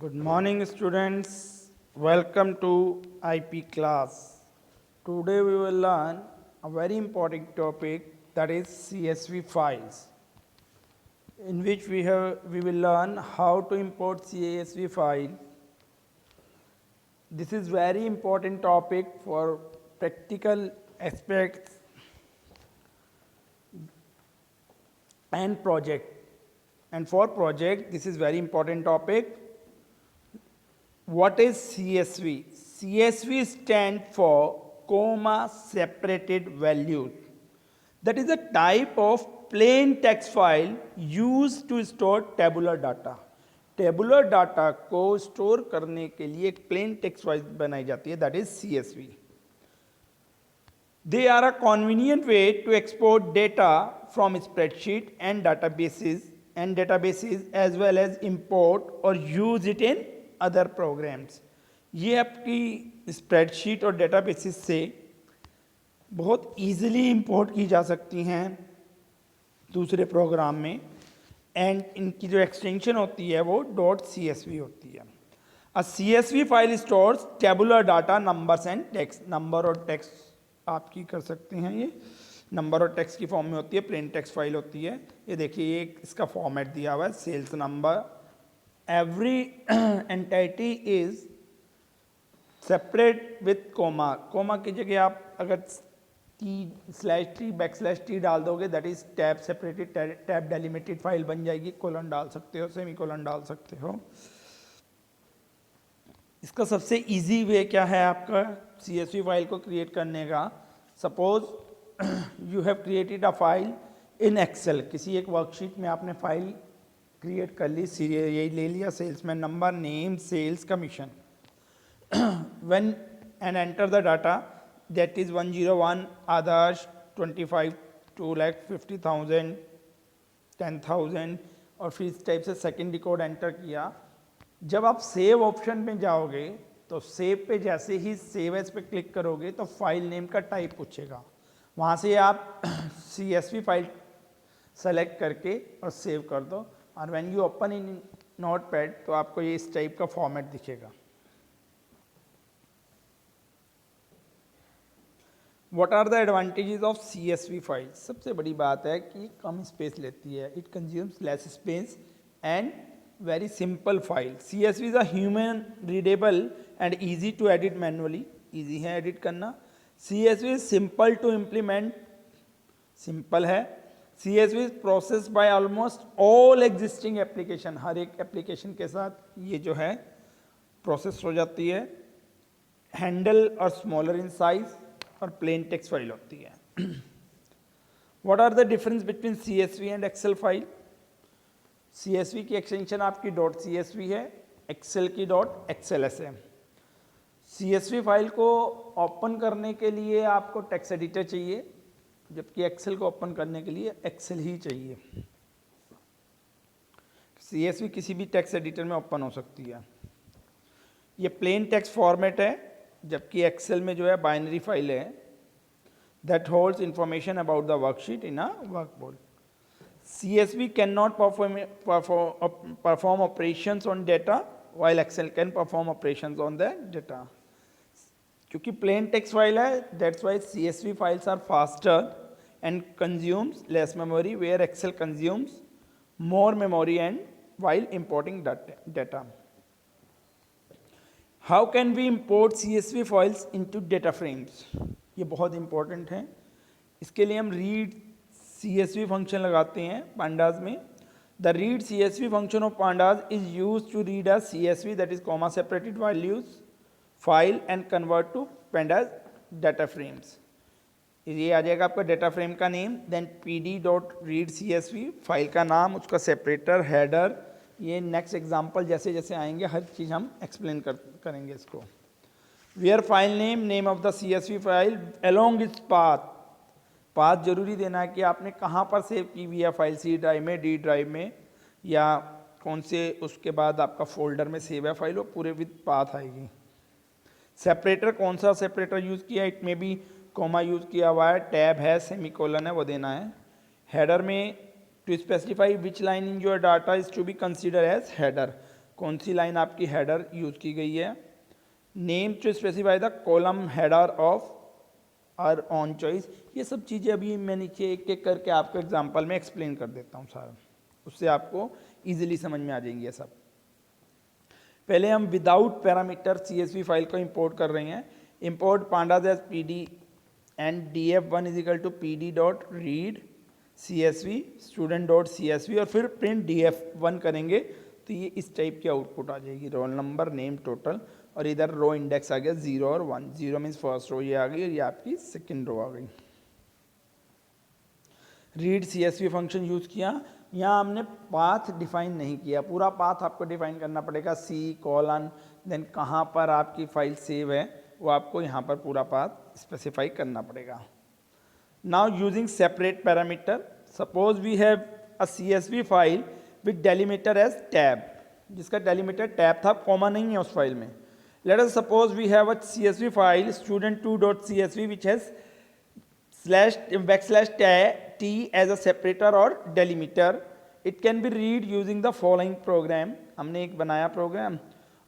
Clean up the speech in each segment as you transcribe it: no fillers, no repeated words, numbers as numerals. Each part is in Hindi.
Good morning, students. Welcome to IP class. Today we will learn a very important topic, that is CSV files, in which we will learn how to import CSV file. This is very important topic for practical aspects and project. And for project, this is very important topic. What is CSV? CSV stands for comma separated values. That is a type of plain text file used to store tabular data. Tabular data को स्टोर करने के लिए एक प्लेन टेक्स्ट फाइल बनाई जाती है, that is CSV. They are a convenient way to export data from spreadsheet and databases as well as import or use it in other programs. ये आपकी स्प्रेडशीट और डेटाबेसेस से बहुत इजीली इंपोर्ट की जा सकती हैं दूसरे प्रोग्राम में, एंड इनकी जो एक्सटेंशन होती है वो .csv होती है. अ CSV file stores tabular data, numbers and text. Number और टेक्स्ट आपकी कर सकते हैं, ये नंबर और टेक्स्ट की फॉर्म में होती है, प्लेन टेक्स्ट फाइल होती है. ये देखिए, ये इसका फॉर्मेट दिया हुआ है, sales number. Every entity is separate with comma. Comma की जगह आप अगर /t/t डाल दोगे, that is tab separated, tab delimited file बन जाएगी. कोलन डाल सकते हो, सेमीकोलन डाल सकते हो. इसका सबसे इजी वे क्या है आपका CSV फाइल को क्रिएट करने का? Suppose you have created a file in Excel. किसी एक वर्कशीट में आपने फाइल क्रिएट कर ली, यही ले लिया, salesman number, name, sales, commission. When and enter the data, that is 101, Adarsh 25, 2,50,000, 10,000, और फिर इस टाइप से सेकेंड रिकॉर्ड एंटर किया. जब आप सेव ऑप्शन में जाओगे तो सेव पे जैसे ही सेव एज पे क्लिक करोगे तो फाइल नेम का टाइप पूछेगा. वहाँ से आप CSV फाइल सेलेक्ट करके और सेव कर दो, और when you open in notepad तो आपको ये इस टाइप का फॉर्मेट दिखेगा. What are the advantages of CSV file? सबसे बड़ी बात है कि कम स्पेस लेती है, it consumes less space and very simple file. CSV is a human readable and easy to edit manually. easy है edit करना. CSV is simple to implement. simple है. CSV is processed by almost all existing application. हर एक application के साथ ये जो है process हो जाती है. handle और smaller in size और plain text file होती है. What are the difference between CSV and Excel file? CSV की एक्सटेंशन आपकी .csv है, एक्सेल की .xls है. CSV फाइल को ओपन करने के लिए आपको टेक्स्ट एडिटर चाहिए, जबकि एक्सेल को ओपन करने के लिए एक्सेल ही चाहिए. CSV किसी भी टेक्स्ट एडिटर में ओपन हो सकती है. ये प्लेन टेक्स्ट फॉर्मेट है, जबकि एक्सेल में जो है बाइनरी फाइल है, that holds information about the worksheet in a workbook. CSV cannot perform operations on data, while Excel can perform operations on the data. क्योंकि plain text file है, that's why CSV files are faster and consumes less memory, where Excel consumes more memory and while importing data. How can we import CSV files into data frames? ये बहुत important है. इसके लिए हम read CSV फंक्शन लगाते हैं pandas में. The read CSV function of pandas is used to read a CSV, that is comma separated values file and convert to pandas data frames. ये आ जाएगा आपका data frame का name, then pd.read CSV file का नाम, उसका सेपरेटर, हेडर. ये नेक्स्ट एग्जांपल जैसे जैसे आएंगे हर चीज़ हम एक्सप्लेन करेंगे इसको. Where file name of the CSV file along its path. Path जरूरी देना है कि आपने कहाँ पर सेव की हुई है फाइल, C ड्राइव में, D ड्राइव में, या कौन से उसके बाद आपका फोल्डर में सेव है फाइल, वो पूरे विद पाथ आएगी. सेपरेटर, कौन सा सेपरेटर यूज़ किया, इट में भी कोमा यूज़ किया हुआ है, टैब है, सेमीकोलन है, वो देना है. हेडर में to specify which line in your data is to be consider as header. कौन सी लाइन आपकी हेडर यूज की गई है, name to specify the column header of or on choice. ये सब चीज़ें अभी मैं नीचे एक एक करके आपको एग्जांपल में एक्सप्लेन कर देता हूँ सारा, उससे आपको इजीली समझ में आ जाएंगे ये सब। पहले हम विदाउट पैरामीटर CSV फाइल को इंपोर्ट कर रहे हैं। Import pandas as PD and df1 is equal to PD dot read CSV student dot CSV और फिर प्रिंट df1 करेंगे तो ये इस टाइप की आउटपुट आ जाएगी, रोल नंबर, नेम, टोटल, और इधर रो इंडेक्स आ गया 0 और 1। 0 मीन्स फर्स्ट रो ये आ गई और ये आपकी सेकेंड रो आ गई। रीड CSV फंक्शन यूज किया, यहाँ हमने पाथ डिफाइन नहीं किया, पूरा पाथ आपको डिफाइन करना पड़ेगा, सी कॉलन देन कहाँ पर आपकी फाइल सेव है वो आपको यहाँ पर पूरा पाथ स्पेसिफाई करना पड़ेगा। Now using separate parameter, suppose we have a CSV file with delimiter as tab, जिसका डेलीमीटर टैब था, कॉमा नहीं है उस फाइल में। Let us suppose we have a CSV file student2.csv which has /t as a separator or delimiter. It can be read using the following program. हमने एक बनाया प्रोग्राम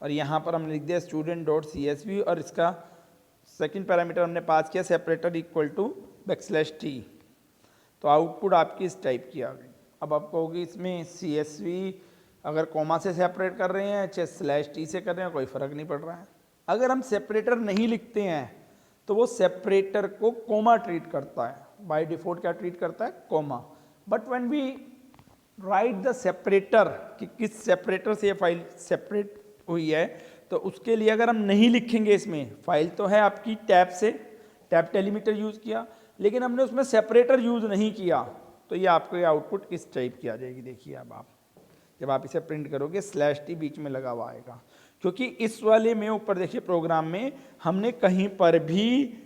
और यहाँ पर हमने लिख दिया student.csv और इसका सेकंड पैरामीटर हमने पास किया सेपरेटर इक्वल टू /t। तो आउटपुट आपकी इस टाइप की आ गई। अब आप कहोगे इसमें CSV अगर कॉमा से सेपरेट कर रहे हैं चाहे /t से कर रहे हैं कोई फ़र्क नहीं पड़ रहा है। अगर हम सेपरेटर नहीं लिखते हैं तो वो सेपरेटर को कोमा ट्रीट करता है, बाय डिफॉल्ट क्या ट्रीट करता है, comma. But when we write the separator कि किस सेपरेटर से ये फाइल सेपरेट हुई है, तो उसके लिए अगर हम नहीं लिखेंगे इसमें, फाइल तो है आपकी टैब से, टैब डेलीमीटर यूज़ किया, लेकिन हमने उसमें सेपरेटर यूज़ नहीं किया, तो ये आपको ये आउटपुट इस टाइप की आ जाएगी। देखिए अब आप जब आप इसे प्रिंट करोगे /t बीच में लगा हुआ आएगा, क्योंकि इस वाले में ऊपर देखिए प्रोग्राम में हमने कहीं पर भी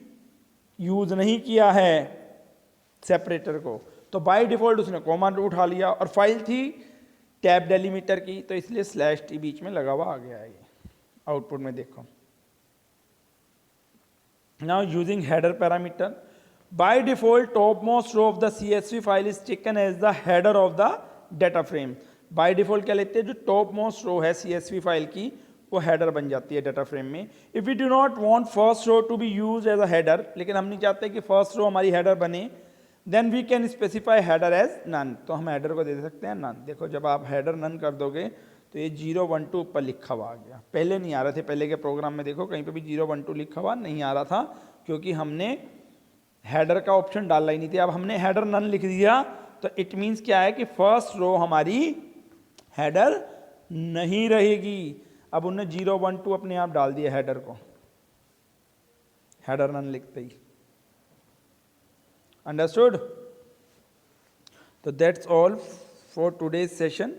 यूज नहीं किया है सेपरेटर को, तो बाय डिफॉल्ट उसने कॉमा उठा लिया और फाइल थी टैब डेलीमीटर की, तो इसलिए /t बीच में लगा हुआ आ गया है। आउटपुट में देखो, now using header parameter, by default top most row of the CSV file is taken as the header of the data frame. By default क्या लेते हैं, जो टॉप मोस्ट रो है CSV फाइल की वो हेडर बन जाती है डाटा फ्रेम में। If you do not want first row to be use as a header, लेकिन हम नहीं चाहते कि फर्स्ट रो हमारी हेडर बने, then we can specify header as none. तो हम हेडर को दे सकते हैं नन। देखो जब आप हेडर नन कर दोगे तो ये 0 1 2 ऊपर लिखा हुआ आ गया, पहले नहीं आ रहे थे, पहले के प्रोग्राम में देखो कहीं पे भी 0 1 2 लिखा हुआ नहीं आ रहा था, क्योंकि हमने हेडर का ऑप्शन डाला ही नहीं था। अब हमने हेडर नन लिख दिया तो इट मीन्स क्या है कि फर्स्ट रो हमारी हेडर नहीं रहेगी। अब उन्होंने 0 1 2 अपने आप डाल दिया हेडर को, हेडर नन लिखते ही। अंडरस्टूड? तो that's all for today's session.